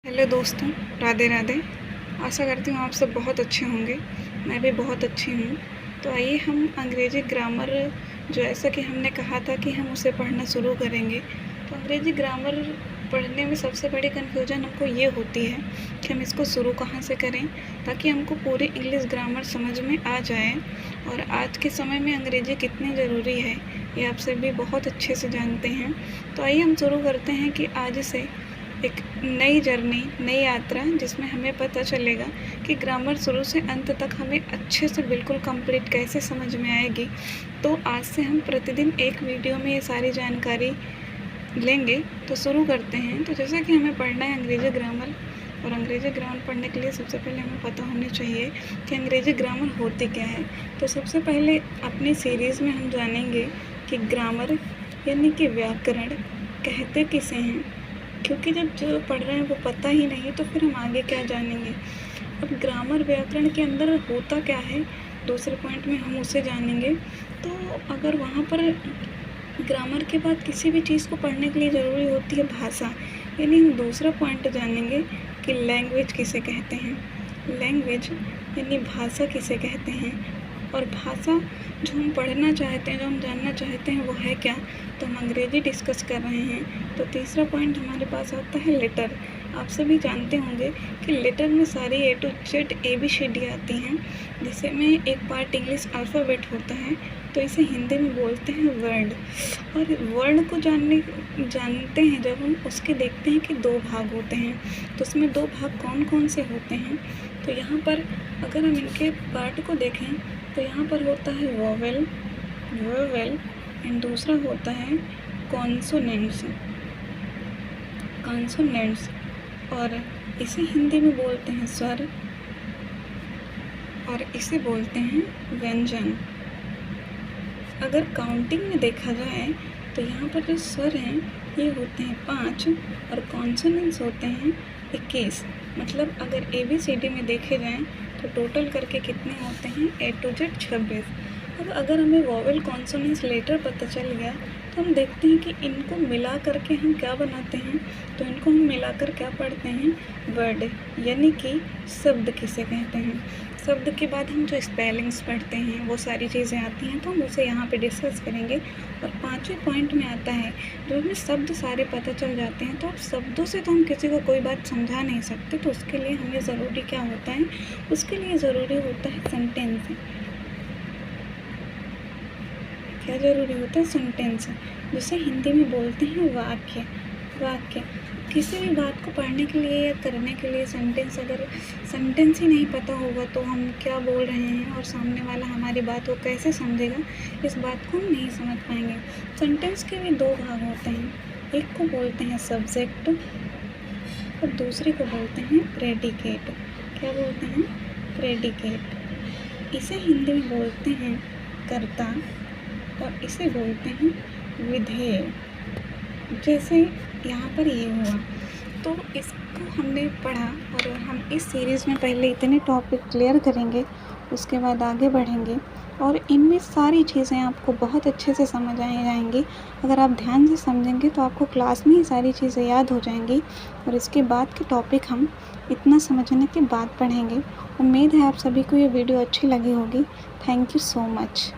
Hello दोस्तों, राधे राधे। आशा करती हूँ आप सब बहुत अच्छे होंगे। मैं भी बहुत अच्छी हूँ। तो आइए हम अंग्रेज़ी ग्रामर, जो ऐसा कि हमने कहा था कि हम उसे पढ़ना शुरू करेंगे। तो अंग्रेज़ी ग्रामर पढ़ने में सबसे बड़ी कन्फ्यूजन हमको ये होती है कि हम इसको शुरू कहाँ से करें ताकि हमको पूरी इंग्लिश ग्रामर समझ में आ जाए। और आज के समय में अंग्रेज़ी कितनी ज़रूरी है ये आप सभी बहुत अच्छे से जानते हैं। तो आइए हम शुरू करते हैं कि आज से एक नई जर्नी, नई यात्रा, जिसमें हमें पता चलेगा कि ग्रामर शुरू से अंत तक हमें अच्छे से बिल्कुल कंप्लीट कैसे समझ में आएगी। तो आज से हम प्रतिदिन एक वीडियो में ये सारी जानकारी लेंगे। तो शुरू करते हैं। तो जैसा कि हमें पढ़ना है अंग्रेज़ी ग्रामर, और अंग्रेज़ी ग्रामर पढ़ने के लिए सबसे पहले हमें पता होनी चाहिए कि अंग्रेज़ी ग्रामर होती क्या है। तो सबसे पहले अपनी सीरीज़ में हम जानेंगे कि ग्रामर यानी कि व्याकरण कहते किसे हैं, क्योंकि जब जो पढ़ रहे हैं वो पता ही नहीं तो फिर हम आगे क्या जानेंगे। अब ग्रामर व्याकरण के अंदर होता क्या है, दूसरे पॉइंट में हम उसे जानेंगे। तो अगर वहाँ पर ग्रामर के बाद किसी भी चीज़ को पढ़ने के लिए ज़रूरी होती है भाषा, यानी हम दूसरा पॉइंट जानेंगे कि लैंग्वेज किसे कहते हैं। लैंग्वेज यानी भाषा किसे कहते हैं, और भाषा जो हम पढ़ना चाहते हैं, जो हम जानना चाहते हैं वो है क्या, तो हम अंग्रेज़ी डिस्कस कर रहे हैं। तो तीसरा पॉइंट हमारे पास आता है लेटर। आप सभी जानते होंगे कि लेटर में सारी ए टू जेड ABCD आती हैं, जिसे में एक पार्ट इंग्लिश अल्फ़ाबेट होता है, तो इसे हिंदी में बोलते हैं वर्ड। और वर्ड को जानते हैं जब हम उसके देखते हैं कि दो भाग होते हैं। तो उसमें दो भाग कौन कौन से होते हैं, तो यहाँ पर अगर हम इनके पार्ट को देखें तो यहाँ पर होता है वोवेल, एंड दूसरा होता है कॉन्सोनेंट्स। और इसे हिंदी में बोलते हैं स्वर, और इसे बोलते हैं व्यंजन। अगर काउंटिंग में देखा जाए तो यहाँ पर जो स्वर हैं ये होते हैं 5 और कॉन्सोनेंट्स होते हैं 21। मतलब अगर ABCD में देखे जाएं तो टोटल करके कितने होते हैं A to Z 26। अब अगर हमें वोवेल कॉन्सोनेंट्स लेटर पता चल गया तो हम देखते हैं कि इनको मिला करके हम क्या बनाते हैं, तो इनको हम मिलाकर क्या पढ़ते हैं, वर्ड, यानी कि शब्द किसे कहते हैं। शब्द के बाद हम जो स्पेलिंग्स पढ़ते हैं वो सारी चीज़ें आती हैं, तो हम उसे यहाँ पे डिस्कस करेंगे। और पाँचवें पॉइंट में आता है जो हमें शब्द सारे पता चल जाते हैं, तो अब शब्दों से तो हम किसी को कोई बात समझा नहीं सकते, तो उसके लिए हमें ज़रूरी क्या होता है, उसके लिए ज़रूरी होता है सेंटेंस। क्या ज़रूरी होता है, सेंटेंस, जिसे हिंदी में बोलते हैं वाक्य। किसी भी बात को पढ़ने के लिए या करने के लिए अगर सेंटेंस ही नहीं पता होगा तो हम क्या बोल रहे हैं और सामने वाला हमारी बात को कैसे समझेगा, इस बात को हम नहीं समझ पाएंगे। सेंटेंस के भी दो भाग होते हैं, एक को बोलते हैं सब्जेक्ट और दूसरे को बोलते हैं प्रेडिकेट। क्या बोलते हैं, प्रेडिकेट। इसे हिंदी में बोलते हैं कर्ता और इसे बोलते हैं विधेय। जैसे यहाँ पर ये हुआ, तो इसको हमने पढ़ा, और हम इस सीरीज़ में पहले इतने टॉपिक क्लियर करेंगे, उसके बाद आगे बढ़ेंगे और इनमें सारी चीज़ें आपको बहुत अच्छे से समझ आ जाएंगी। अगर आप ध्यान से समझेंगे तो आपको क्लास में ही सारी चीज़ें याद हो जाएंगी, और इसके बाद के टॉपिक हम इतना समझने के बाद पढ़ेंगे। उम्मीद है आप सभी को ये वीडियो अच्छी लगी होगी। Thank you so much.